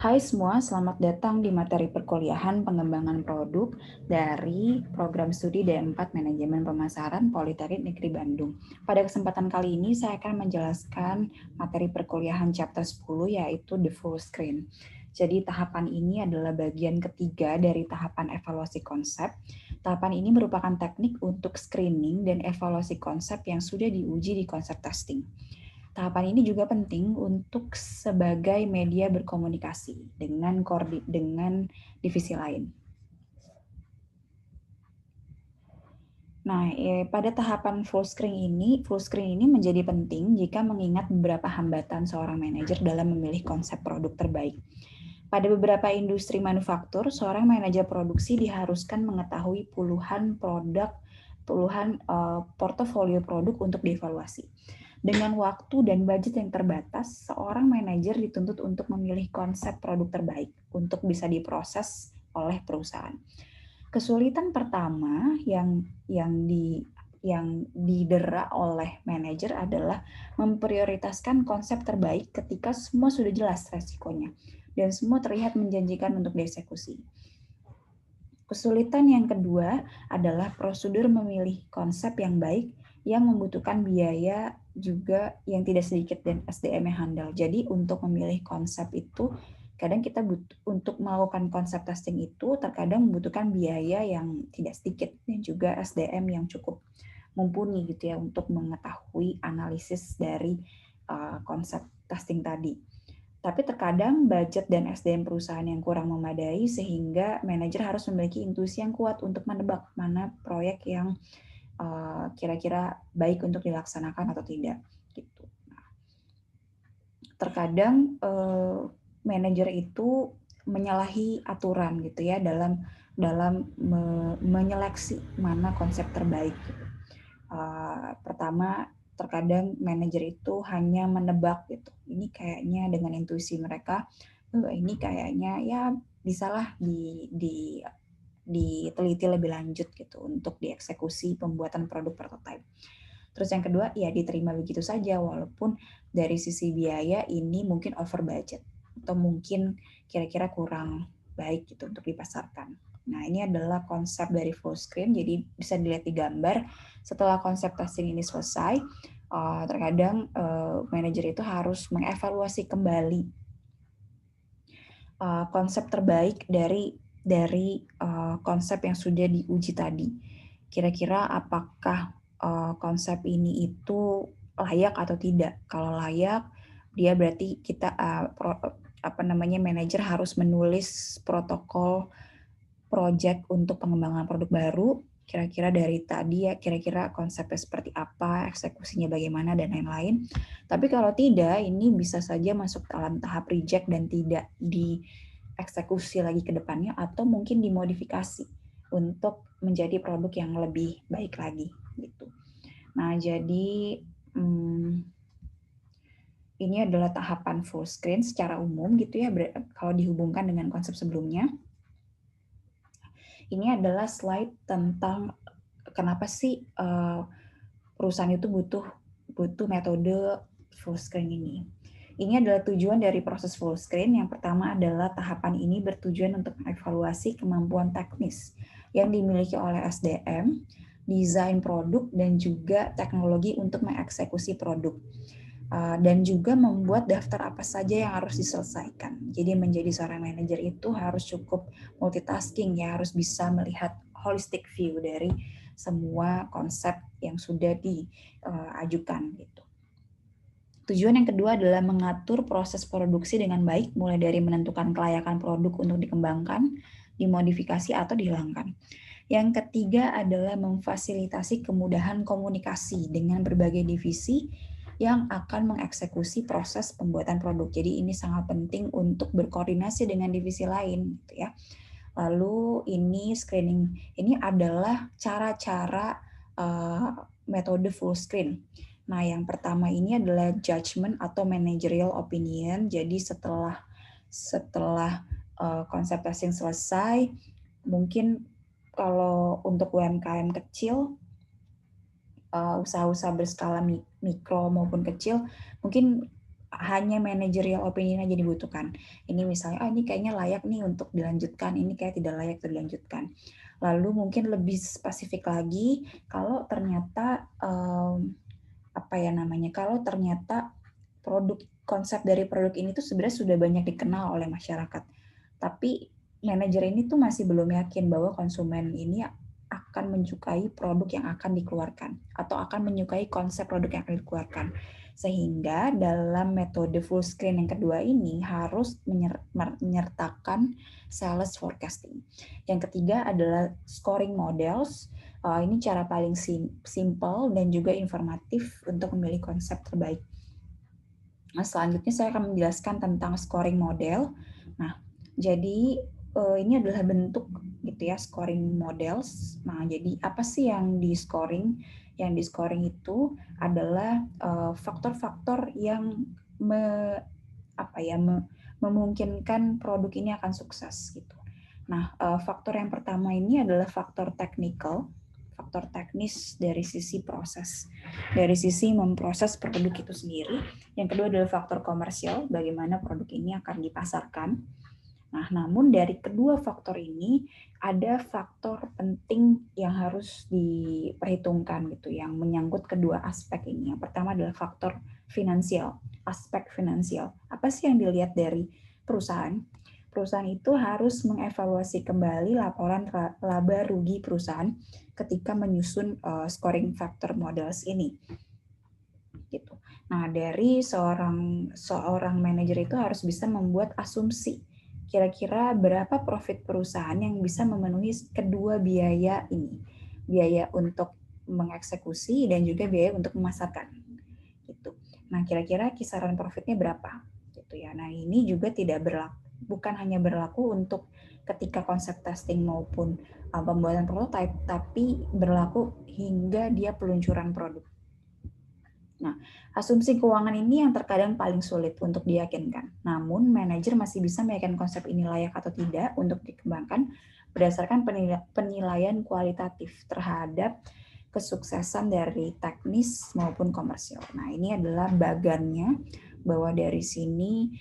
Hai semua, selamat datang di materi perkuliahan pengembangan produk dari program studi D4 Manajemen Pemasaran Politeknik Negeri Bandung. Pada kesempatan kali ini saya akan menjelaskan materi perkuliahan chapter 10 yaitu the full screen. Jadi tahapan ini adalah bagian ketiga dari tahapan evaluasi konsep. Tahapan ini merupakan teknik untuk screening dan evaluasi konsep yang sudah diuji di konsep testing. Tahapan ini juga penting untuk sebagai media berkomunikasi dengan divisi lain. Nah, pada tahapan full screen ini menjadi penting jika mengingat beberapa hambatan seorang manajer dalam memilih konsep produk terbaik. Pada beberapa industri manufaktur, seorang manajer produksi diharuskan mengetahui puluhan portofolio produk untuk dievaluasi. Dengan waktu dan budget yang terbatas, seorang manajer dituntut untuk memilih konsep produk terbaik untuk bisa diproses oleh perusahaan. Kesulitan pertama yang didera oleh manajer adalah memprioritaskan konsep terbaik ketika semua sudah jelas resikonya dan semua terlihat menjanjikan untuk dieksekusi. Kesulitan yang kedua adalah prosedur memilih konsep yang baik yang membutuhkan biaya juga yang tidak sedikit dan SDM yang handal. Jadi untuk memilih konsep itu kadang kita untuk melakukan konsep testing itu terkadang membutuhkan biaya yang tidak sedikit dan juga SDM yang cukup mumpuni gitu ya untuk mengetahui analisis dari konsep testing tadi. Tapi terkadang budget dan SDM perusahaan yang kurang memadai sehingga manajer harus memiliki intuisi yang kuat untuk menebak mana proyek yang kira-kira baik untuk dilaksanakan atau tidak gitu. Nah, terkadang manajer itu menyalahi aturan gitu ya dalam menyeleksi mana konsep terbaik. Gitu. Pertama, terkadang manajer itu hanya menebak gitu. Ini kayaknya dengan intuisi mereka, ini kayaknya ya bisalah diteliti lebih lanjut gitu untuk dieksekusi pembuatan produk prototype. Terus yang kedua, ya diterima begitu saja walaupun dari sisi biaya ini mungkin over budget atau mungkin kira-kira kurang baik gitu untuk dipasarkan. Nah, ini adalah konsep dari full screen. Jadi bisa dilihat di gambar. Setelah konsep testing ini selesai, terkadang manajer itu harus mengevaluasi kembali konsep terbaik dari konsep yang sudah diuji tadi. Kira-kira apakah konsep ini itu layak atau tidak? Kalau layak, dia berarti kita manajer harus menulis protokol project untuk pengembangan produk baru. Kira-kira dari tadi ya, kira-kira konsepnya seperti apa, eksekusinya bagaimana, dan lain-lain. Tapi kalau tidak, ini bisa saja masuk dalam tahap reject dan tidak dieksekusi lagi ke depannya, atau mungkin dimodifikasi untuk menjadi produk yang lebih baik lagi. Gitu. Nah, jadi ini adalah tahapan full screen secara umum gitu ya, kalau dihubungkan dengan konsep sebelumnya. Ini adalah slide tentang kenapa sih perusahaan itu butuh metode full screen ini. Ini adalah tujuan dari proses full screen. Yang pertama adalah tahapan ini bertujuan untuk mengevaluasi kemampuan teknis yang dimiliki oleh SDM, desain produk, dan juga teknologi untuk mengeksekusi produk. Dan juga membuat daftar apa saja yang harus diselesaikan. Jadi menjadi seorang manajer itu harus cukup multitasking ya, harus bisa melihat holistic view dari semua konsep yang sudah diajukan gitu. Tujuan yang kedua adalah mengatur proses produksi dengan baik, mulai dari menentukan kelayakan produk untuk dikembangkan, dimodifikasi, atau dihilangkan. Yang ketiga adalah memfasilitasi kemudahan komunikasi dengan berbagai divisi yang akan mengeksekusi proses pembuatan produk. Jadi ini sangat penting untuk berkoordinasi dengan divisi lain, gitu ya. Lalu ini screening ini adalah cara-cara metode full screen. Nah, yang pertama ini adalah judgment atau managerial opinion. Jadi setelah konsep testing selesai, mungkin kalau untuk UMKM kecil, usaha-usaha berskala mikro maupun kecil, mungkin hanya managerial opinion aja dibutuhkan. Ini misalnya, ini kayaknya layak nih untuk dilanjutkan, ini kayak tidak layak untuk dilanjutkan. Lalu mungkin lebih spesifik lagi, kalau ternyata kalau ternyata konsep dari produk ini tuh sebenarnya sudah banyak dikenal oleh masyarakat, tapi manajer ini tuh masih belum yakin bahwa konsumen ini akan menyukai produk yang akan dikeluarkan atau akan menyukai konsep produk yang akan dikeluarkan. Sehingga dalam metode full screen yang kedua ini harus menyertakan sales forecasting. Yang ketiga adalah scoring models. Ini cara paling simple dan juga informatif untuk memilih konsep terbaik. Nah, selanjutnya saya akan menjelaskan tentang scoring model. Nah, jadi ini adalah bentuk gitu ya, scoring models. Nah, jadi apa sih yang di scoring? Yang di scoring itu adalah faktor-faktor yang memungkinkan produk ini akan sukses gitu. Nah, faktor yang pertama ini adalah faktor technical, faktor teknis dari sisi proses, dari sisi memproses produk itu sendiri. Yang kedua adalah faktor komersial, bagaimana produk ini akan dipasarkan. Nah, namun dari kedua faktor ini ada faktor penting yang harus diperhitungkan gitu, yang menyangkut kedua aspek ini. Yang pertama adalah faktor finansial, aspek finansial. Apa sih yang dilihat dari perusahaan? Perusahaan itu harus mengevaluasi kembali laporan laba rugi perusahaan ketika menyusun scoring factor models ini. Gitu. Nah, dari seorang manajer itu harus bisa membuat asumsi kira-kira berapa profit perusahaan yang bisa memenuhi kedua biaya ini. Biaya untuk mengeksekusi dan juga biaya untuk memasarkan. Gitu. Nah, kira-kira kisaran profitnya berapa? Gitu ya. Nah, ini juga bukan hanya berlaku untuk ketika konsep testing maupun pembuatan prototype, tapi berlaku hingga dia peluncuran produk. Nah, asumsi keuangan ini yang terkadang paling sulit untuk diyakinkan. Namun, manajer masih bisa meyakinkan konsep ini layak atau tidak untuk dikembangkan berdasarkan penilaian kualitatif terhadap kesuksesan dari teknis maupun komersial. Nah, ini adalah bagannya bahwa dari sini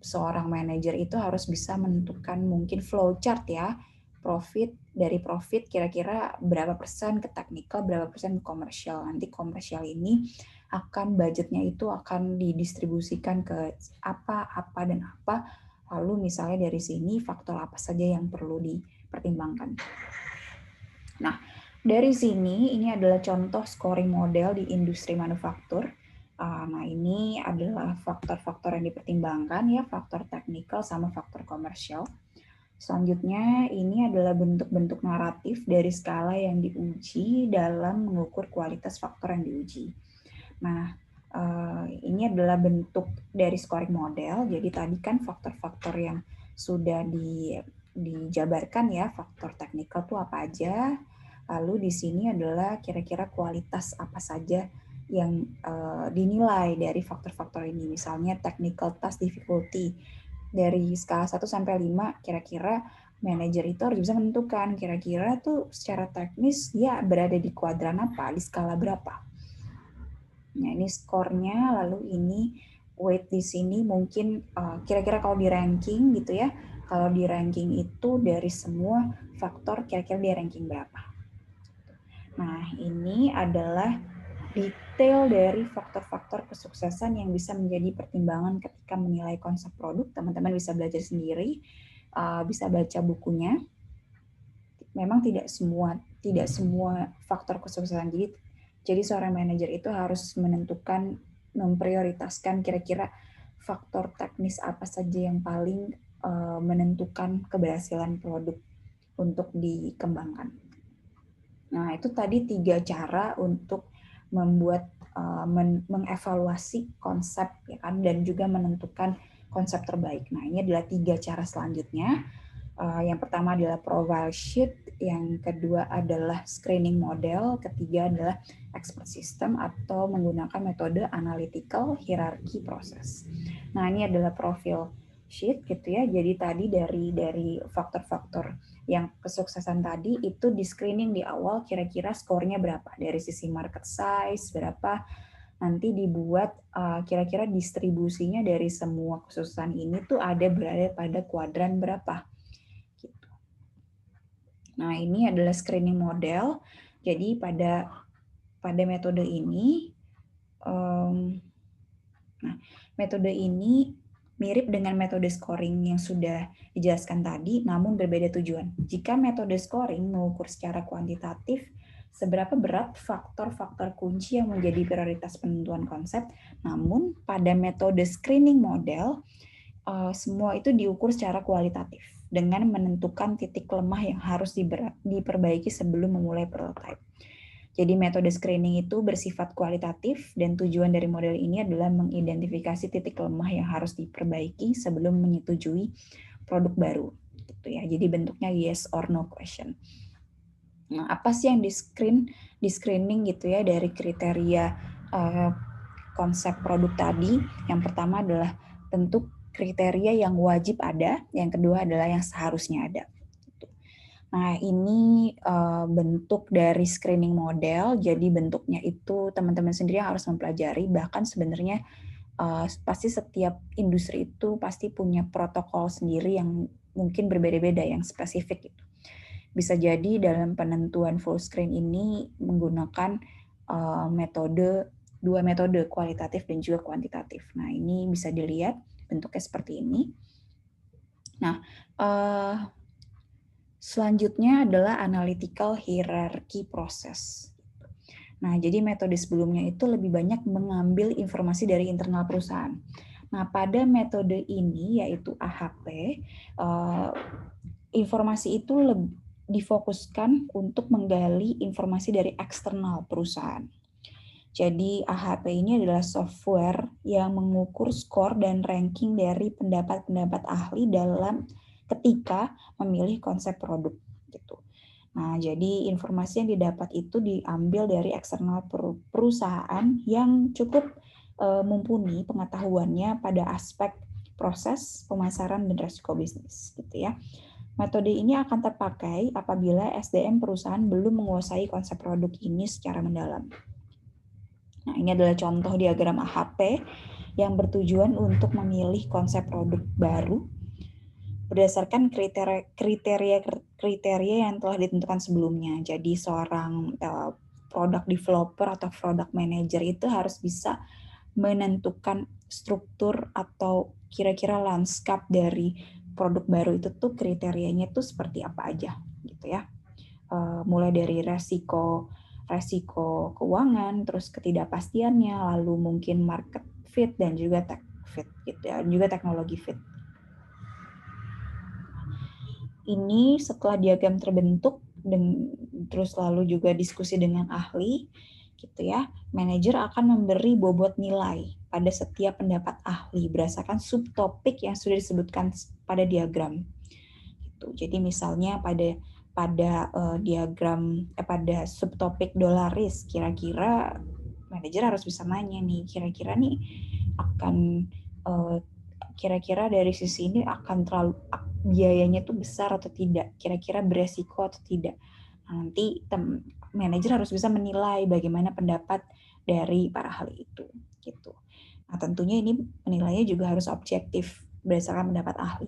seorang manajer itu harus bisa menentukan mungkin flowchart ya, profit kira-kira berapa persen ke teknikal, berapa persen ke komersial. Nanti komersial ini budgetnya itu akan didistribusikan ke apa, dan apa. Lalu misalnya dari sini faktor apa saja yang perlu dipertimbangkan. Nah, dari sini ini adalah contoh scoring model di industri manufaktur. Nah, ini adalah faktor-faktor yang dipertimbangkan ya, faktor teknikal sama faktor komersial. Selanjutnya, ini adalah bentuk-bentuk naratif dari skala yang diuji dalam mengukur kualitas faktor yang diuji. Nah, ini adalah bentuk dari scoring model. Jadi tadi kan faktor-faktor yang sudah dijabarkan ya, faktor teknikal itu apa aja. Lalu di sini adalah kira-kira kualitas apa saja yang dinilai dari faktor-faktor ini. Misalnya technical task difficulty. Dari skala 1 sampai 5, kira-kira manajer itu harus bisa menentukan kira-kira tuh secara teknis dia berada di kuadran apa, di skala berapa. Nah, ini skornya, lalu ini weight di sini mungkin kira-kira kalau di ranking gitu ya, kalau di ranking itu dari semua faktor kira-kira di ranking berapa. Nah, ini adalah detail dari faktor-faktor kesuksesan yang bisa menjadi pertimbangan ketika menilai konsep produk. Teman-teman bisa belajar sendiri, bisa baca bukunya. Memang tidak semua faktor kesuksesan. Jadi seorang manajer itu harus memprioritaskan kira-kira faktor teknis apa saja yang paling menentukan keberhasilan produk untuk dikembangkan. Nah, itu tadi 3 cara untuk membuat mengevaluasi konsep ya kan, dan juga menentukan konsep terbaik. Nah, ini adalah 3 cara selanjutnya. Yang pertama adalah profile sheet, yang kedua adalah screening model, ketiga adalah expert system atau menggunakan metode analytical hierarchy proses. Nah, ini adalah profile sheet gitu ya. Jadi tadi dari faktor-faktor yang kesuksesan tadi itu di screening di awal, kira-kira skornya berapa dari sisi market size, berapa, nanti dibuat kira-kira distribusinya dari semua kekhususan ini tuh berada pada kuadran berapa. Gitu. Nah, ini adalah screening model. Jadi pada metode ini, metode ini mirip dengan metode scoring yang sudah dijelaskan tadi, namun berbeda tujuan. Jika metode scoring mengukur secara kuantitatif seberapa berat faktor-faktor kunci yang menjadi prioritas penentuan konsep, namun pada metode screening model, semua itu diukur secara kualitatif dengan menentukan titik lemah yang harus diperbaiki sebelum memulai prototype. Jadi metode screening itu bersifat kualitatif dan tujuan dari model ini adalah mengidentifikasi titik lemah yang harus diperbaiki sebelum menyetujui produk baru. Gitu ya. Jadi bentuknya yes or no question. Nah, apa sih yang di screening gitu ya dari kriteria konsep produk tadi? Yang pertama adalah bentuk kriteria yang wajib ada, yang kedua adalah yang seharusnya ada. Nah, ini bentuk dari screening model. Jadi bentuknya itu teman-teman sendiri yang harus mempelajari. Bahkan sebenarnya pasti setiap industri itu pasti punya protokol sendiri yang mungkin berbeda-beda, yang spesifik. Gitu. Bisa jadi dalam penentuan full screen ini menggunakan dua metode, kualitatif dan juga kuantitatif. Nah, ini bisa dilihat bentuknya seperti ini. Nah, selanjutnya adalah analytical hierarchy process. Nah, jadi metode sebelumnya itu lebih banyak mengambil informasi dari internal perusahaan. Nah, pada metode ini yaitu AHP, informasi itu difokuskan untuk menggali informasi dari eksternal perusahaan. Jadi AHP ini adalah software yang mengukur skor dan ranking dari pendapat-pendapat ahli dalam ketika memilih konsep produk gitu. Nah, jadi informasi yang didapat itu diambil dari eksternal perusahaan yang cukup mumpuni pengetahuannya pada aspek proses, pemasaran dan risiko bisnis gitu ya. Metode ini akan terpakai apabila SDM perusahaan belum menguasai konsep produk ini secara mendalam. Nah, ini adalah contoh diagram AHP yang bertujuan untuk memilih konsep produk baru berdasarkan kriteria yang telah ditentukan sebelumnya. Jadi seorang product developer atau product manager itu harus bisa menentukan struktur atau kira-kira lanskap dari produk baru itu tuh kriterianya tuh seperti apa aja gitu ya. Mulai dari resiko keuangan, terus ketidakpastiannya, lalu mungkin market fit dan juga tech fit gitu ya, juga teknologi fit. Ini setelah diagram terbentuk dan terus lalu juga diskusi dengan ahli gitu ya, manajer akan memberi bobot nilai pada setiap pendapat ahli berdasarkan subtopik yang sudah disebutkan pada diagram. Gitu. Jadi misalnya pada diagram pada subtopik dollar risk, kira-kira manajer harus bisa nanya nih, kira-kira nih akan kira-kira dari sisi ini akan terlalu biayanya tuh besar atau tidak, kira-kira beresiko atau tidak. Nah, nanti manajer harus bisa menilai bagaimana pendapat dari para ahli itu gitu. Nah, tentunya ini penilaiannya juga harus objektif berdasarkan pendapat ahli.